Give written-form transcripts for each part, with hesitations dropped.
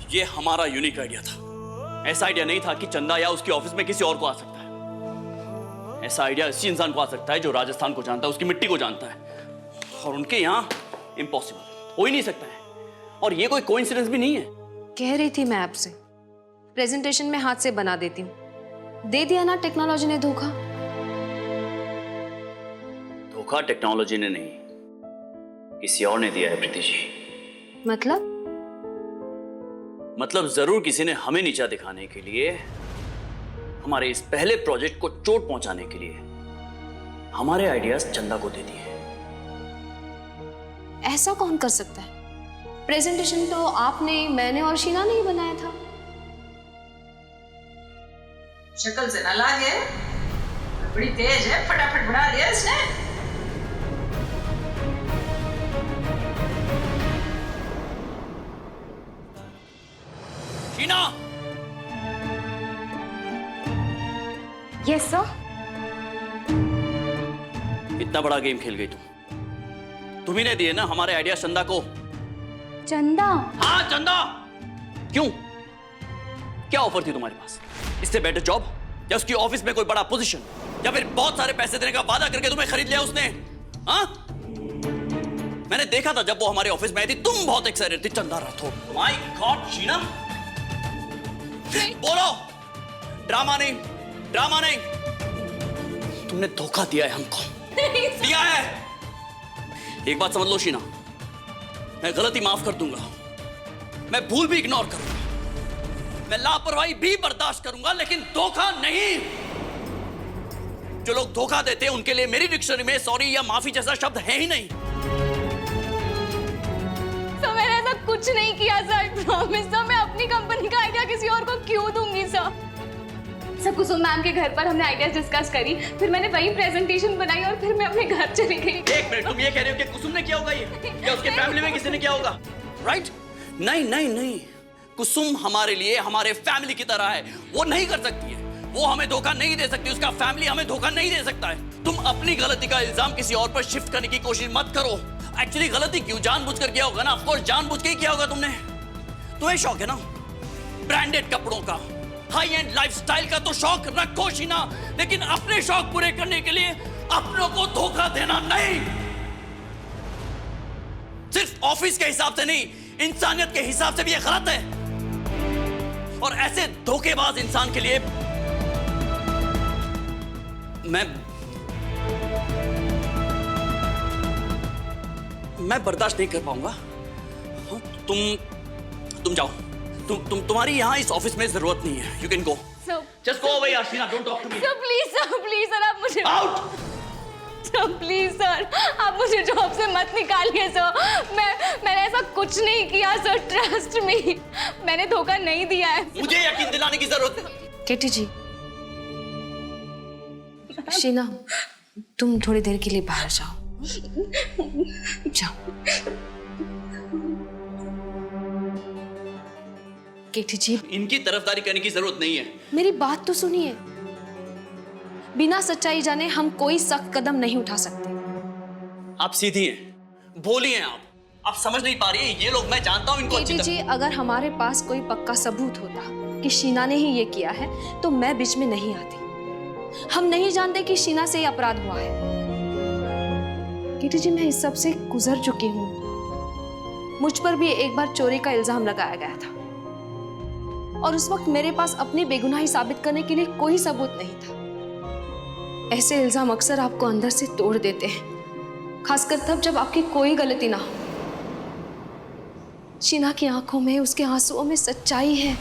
ये हमारा unique idea था। ऐसा आइडिया नहीं था कि चंदा या उसके ऑफिस में किसी और को आ सकता है। ऐसा आइडिया इसी इंसान को आ सकता है जो राजस्थान को जानता है, उसकी मिट्टी को जानता है, और उनके यहाँ इम्पॉसिबल हो ही नहीं सकता है। और ये कोई कोइंसिडेंस भी नहीं है। कह रही थी मैं आपसे, प्रेजेंटेशन में हाथ से बना देती हूँ। दे दिया ना टेक्नोलॉजी ने धोखा। धोखा टेक्नोलॉजी ने नहीं, किसी और ने दिया है प्रीति जी। मतलब जरूर किसी ने हमें नीचा दिखाने के लिए, हमारे इस पहले प्रोजेक्ट को चोट पहुंचाने के लिए हमारे आइडियाज चंदा को दे दिए। ऐसा कौन कर सकता है? प्रेजेंटेशन तो आपने, मैंने और शीना ने ही बनाया था। शक्ल से ना लागे, बड़ी तेज है, फटाफट बना दिया इसने। शीना! Yes sir. इतना बड़ा गेम खेल गई तुम्ही ने दिए ना हमारे आइडिया चंदा को। चंदा? हाँ चंदा। क्यों? क्या ऑफर थी तुम्हारे पास? इससे बेटर जॉब, या उसकी ऑफिस में कोई बड़ा पोजीशन, या फिर बहुत सारे पैसे देने का वादा करके तुम्हें खरीद लिया उसने? हाँ? मैंने देखा था जब वो हमारे ऑफिस में आई थी, तुम बहुत एक्साइटेड थी चंदा राठौर। माय गॉड शीना, बोलो। ड्रामा नहीं, ड्रामा नहीं। तुमने धोखा दिया है हमको। दिया है। एक बात समझ लो शीना, मैं गलती माफ कर दूंगा, मैं भूल भी इग्नोर करूंगा, मैं लापरवाही भी बर्दाश्त करूंगा, लेकिन धोखा नहीं। जो लोग धोखा देते हैं उनके लिए मेरी डिक्शनरी में सॉरी या माफी जैसा शब्द है ही नहीं। सर मैंने ऐसा कुछ नहीं किया सर, प्रॉमिस सर। मैं अपनी कंपनी का आइडिया किसी और को क्यों दूंगी सर? सर कुसुम मैम के घर पर हमने आइडियाज डिस्कस करी, फिर मैंने वही प्रेजेंटेशन बनाई और फिर मैं अपने घर चली गई। एक मिनट, तुम ये कह रहे हो कि कुसुम ने किया होगा ये, या उसके फैमिली में किसी ने किया होगा? राइट? नहीं नहीं नहीं, कुसुम हमारे लिए हमारे फैमिली की तरह है। वो नहीं कर सकती है, वो हमें धोखा नहीं दे सकती, उसका फैमिली हमें धोखा नहीं दे सकता है। तुम अपनी गलती का इल्जाम किसी और पर शिफ्ट करने की कोशिश मत करो। एक्चुअली गलती क्यों, जानबूझकर किया होगा ना? ऑफ कोर्स जानबूझ के ही किया होगा तुमने। तुम्हें शौक है ना ब्रांडेड कपड़ों का, हाई एंड लाइफस्टाइल का, तो शौक रखो शीना, लेकिन अपने शौक पूरे करने के लिए अपनों को धोखा देना नहीं। सिर्फ ऑफिस के हिसाब से नहीं, इंसानियत के हिसाब से भी ये गलत है। और ऐसे धोखेबाज इंसान के लिए मैं बर्दाश्त नहीं कर पाऊंगा। तुम जाओ, तुम्हारी यहाँ इस ऑफिस में जरूरत नहीं है। You can go. Just go away यार, don't talk to me. Sir please sir आप मुझे आउट। सर प्लीज सर, आप मुझे जॉब से मत निकालिए सर। मैंने ऐसा कुछ नहीं किया सर, ट्रस्ट मी, मैंने धोखा नहीं दिया है। मुझे यकीन दिलाने की जरूरत है। केटी जी, शीना तुम थोड़ी देर के लिए बाहर जाओ। केटी जी, इनकी तरफदारी करने की जरूरत नहीं है। मेरी बात तो सुनिए। बिना सच्चाई जाने हम कोई सख्त कदम नहीं उठा सकते। आप सीधी हैं, भोली हैं आप समझ नहीं पा रही है। ये लोग मैं जानता हूं इनको अच्छी केटी जी, अगर हमारे पास कोई पक्का सबूत होता कि शीना ने ही ये किया है तो मैं बीच में नहीं आती। हम नहीं जानते कि शीना से ये अपराध हुआ है। केटी जी, मैं इस सब से गुजर चुकी हूँ। मुझ पर भी एक बार चोरी का इल्जाम लगाया गया था और उस वक्त मेरे पास अपनी बेगुनाही साबित करने के लिए कोई सबूत नहीं था। ऐसे इल्जाम अक्सर आपको अंदर से तोड़ देते हैं, खासकर तब जब आपकी कोई गलती ना हो। शीना की आंखों में, उसके आंसुओं में सच्चाई है।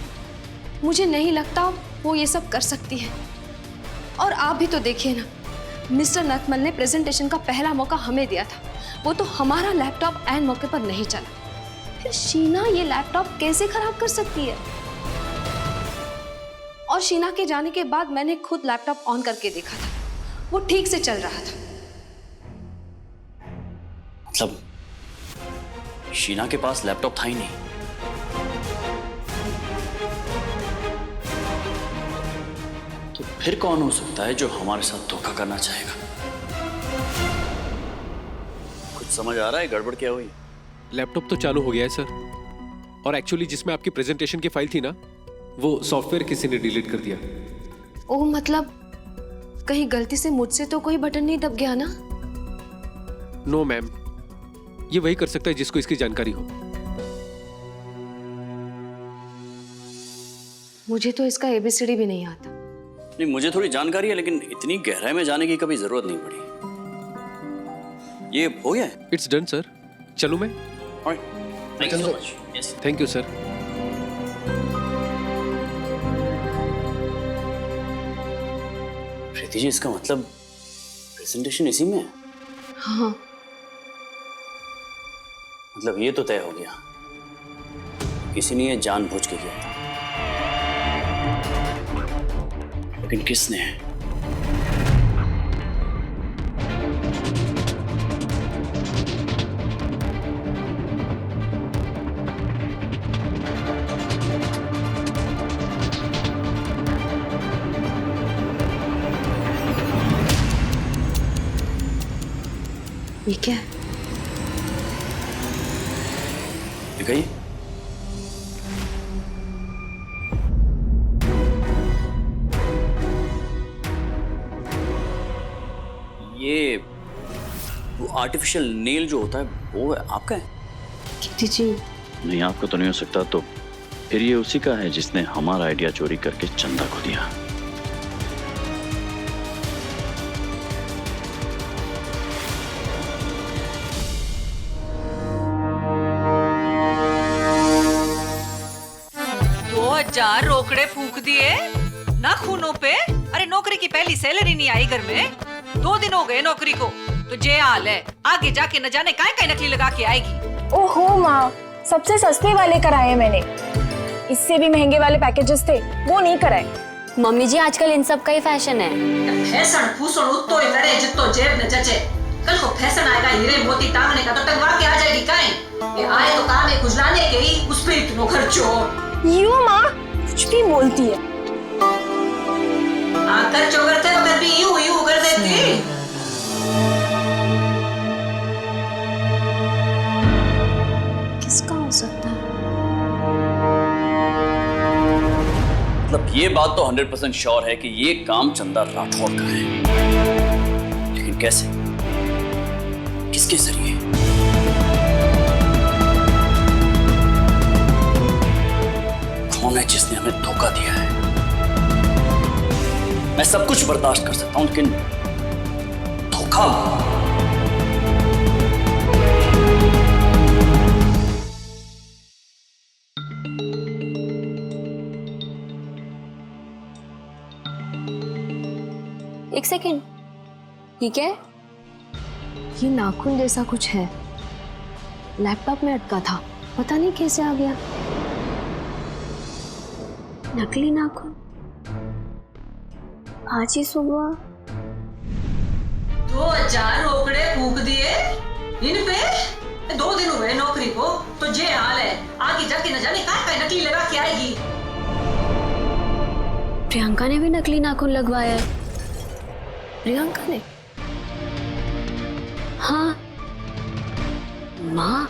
मुझे नहीं लगता वो ये सब कर सकती है। और आप भी तो देखिए ना, मिस्टर नथमल ने प्रेजेंटेशन का पहला मौका हमें दिया था, वो तो हमारा लैपटॉप ऐन मौके पर नहीं चला। फिर शीना ये लैपटॉप कैसे खराब कर सकती है? और शीना के जाने के बाद मैंने खुद लैपटॉप ऑन करके देखा था, वो ठीक से चल रहा था। मतलब शीना के पास लैपटॉप था ही नहीं। तो फिर कौन हो सकता है जो हमारे साथ धोखा करना चाहेगा? कुछ समझ आ रहा है गड़बड़ क्या हुई? लैपटॉप तो चालू हो गया है सर, और एक्चुअली जिसमें आपकी प्रेजेंटेशन की फाइल थी ना, वो सॉफ्टवेयर किसी ने डिलीट कर दिया। ओह, मतलब कहीं गलती से मुझसे तो कोई बटन नहीं दब गया ना? नो मैम, ये वही कर सकता है जिसको इसकी जानकारी हो। मुझे तो इसका एबीसीडी भी नहीं आता। नहीं, मुझे थोड़ी जानकारी है, लेकिन इतनी गहराई में जाने की कभी जरूरत नहीं पड़ी। ये हो गया है? It's done sir. चलूं मैं? Thank you so much. Yes, thank you sir. Preeti ji, इसका मतलब प्रेजेंटेशन इसी में है? हाँ। मतलब ये तो तय हो गया, किसी ने ये जानबूझ के किया था, लेकिन किसने? ये क्या है? दिखाइए। ये वो आर्टिफिशियल नेल जो होता है, वो आपका है? कीर्ति जी, नहीं, आपका तो नहीं हो सकता। तो फिर ये उसी का है जिसने हमारा आइडिया चोरी करके चंदा को दिया। हजार रोकड़े फूक दिए नाखूनों पे। अरे नौकरी की पहली सैलरी नहीं आई घर में, 2 दिन हो गए नौकरी को, तो जे हाल है आगे जाके न जाने काय नकली लगा के आएगी। ओहो माँ, सबसे सस्ते वाले कराए मैंने, इससे भी महंगे वाले पैकेजेस थे वो नहीं कराए। मम्मी जी, आजकल इन सब का ही फैशन है। फैशन फूसन उतो ही करे जितो जेब न जचे। कल को फैशन आएगा हीरे मोती टांगने का, तो टंगवा के आ जाएगी काहे? ये आए तो काम है खुजलाने के ही, उस पे इतना खर्चो। यूं माँ कुछ भी बोलती है। खर्चो करते तो फिर भी यूं कर देती। किसका हो सकता है? मतलब ये बात तो 100% श्योर है कि ये काम चंदा राठौड़ का है, लेकिन कैसे, किसके जरिए? कौन है जिसने हमें धोखा दिया है? मैं सब कुछ बर्दाश्त कर सकता हूं, लेकिन धोखा? एक सेकेंड, ठीक है? ये नाखून जैसा कुछ है, लैपटॉप में अटका था, पता नहीं कैसे आ गया। नकली नाखून। आज ही सुबह 2000 रोकड़े फूक दिए इन पे। 2 दिन हुए नौकरी को, तो जे हाल है आगे जाके न जाने काय नकली लगा के आएगी। प्रियंका ने भी नकली नाखून लगवाया है। प्रियंका ने? हाँ माँ,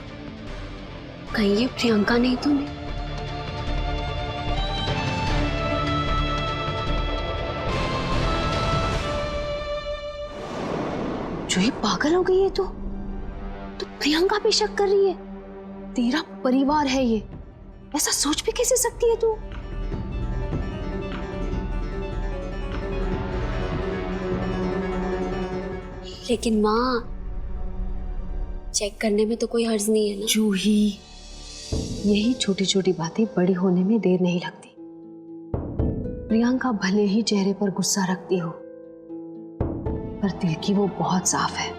कहीं ये प्रियंका नहीं तो नहीं? जो ही पागल हो गई है तो प्रियंका भी शक कर रही है। तेरा परिवार है ये, ऐसा सोच भी कैसे सकती है तू? लेकिन माँ, चेक करने में तो कोई हर्ज नहीं है ना? जूही, यही छोटी छोटी बातें बड़ी होने में देर नहीं लगती। प्रियंका भले ही चेहरे पर गुस्सा रखती हो, पर दिल की वो बहुत साफ है,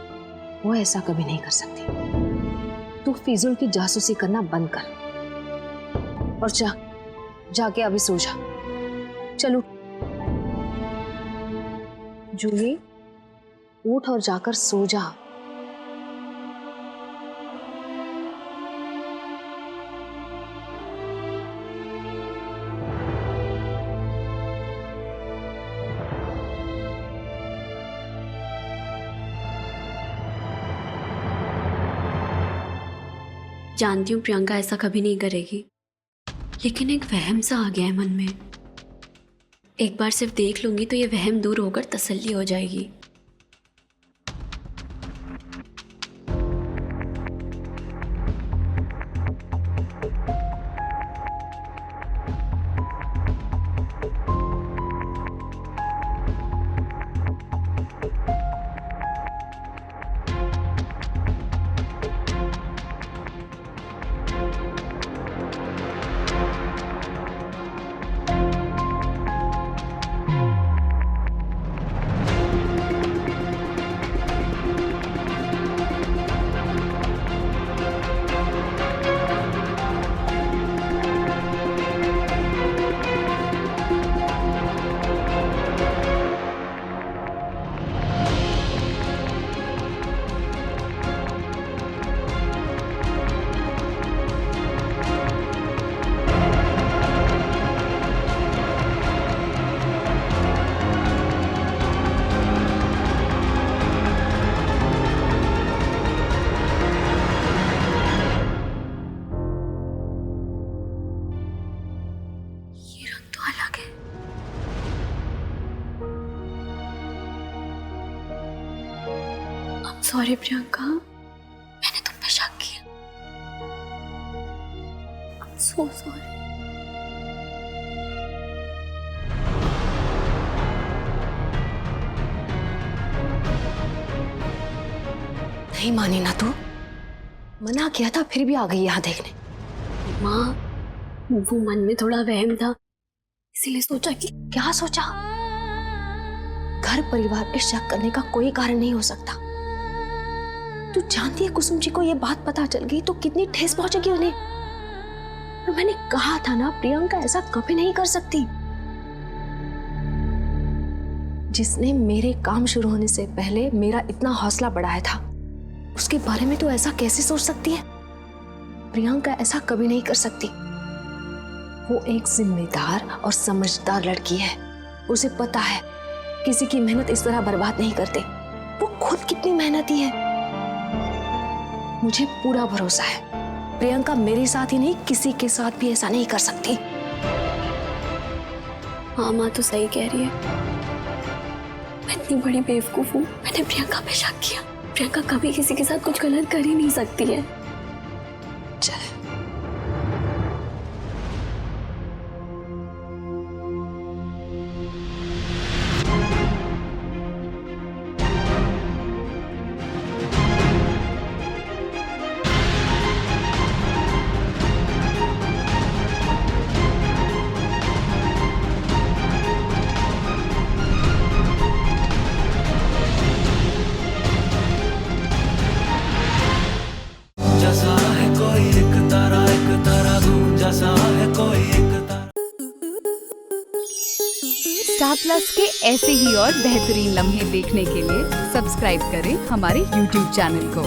वो ऐसा कभी नहीं कर सकती। तू फिजूल की जासूसी करना बंद कर और जाके अभी सो जा। चलो जूही, उठ और जाकर सो जा। जानती हूँ प्रियंका ऐसा कभी नहीं करेगी, लेकिन एक वहम सा आ गया है मन में। एक बार सिर्फ देख लूंगी तो ये वहम दूर होकर तसल्ली हो जाएगी। सॉरी प्रियंका, मैंने तुम पे शक किया। I'm so sorry। नहीं मानी ना तू, मना किया था फिर भी आ गई यहाँ देखने। माँ, वो मन में थोड़ा वहम था, इसीलिए सोचा कि। क्या सोचा? घर परिवार पे शक करने का कोई कारण नहीं हो सकता। तू जानती है कुसुम जी को ये बात पता चल गई तो कितनी ठेस पहुंचेगी उन्हें। और मैंने कहा था ना, प्रियंका ऐसा कभी नहीं कर सकती। जिसने मेरे काम शुरू होने से पहले मेरा इतना हौसला बढ़ाया था, उसके बारे में तो ऐसा कैसे सोच सकती है? प्रियंका ऐसा कभी नहीं कर सकती। वो एक जिम्मेदार और समझदार लड़की है। उसे पता है किसी की मेहनत इस तरह बर्बाद नहीं करते। वो खुद कितनी मेहनती है। मुझे पूरा भरोसा है प्रियंका मेरे साथ ही नहीं किसी के साथ भी ऐसा नहीं कर सकती। हाँ माँ तो सही कह रही है। मैं इतनी बड़ी बेवकूफ हूँ, मैंने प्रियंका पे शक किया। प्रियंका कभी किसी के साथ कुछ गलत कर ही नहीं सकती है। चल जैसा है कोई एक तारा गूंजा सा है कोई एक तारा। स्टार प्लस के ऐसे ही और बेहतरीन लम्हे देखने के लिए सब्सक्राइब करें हमारे YouTube चैनल को।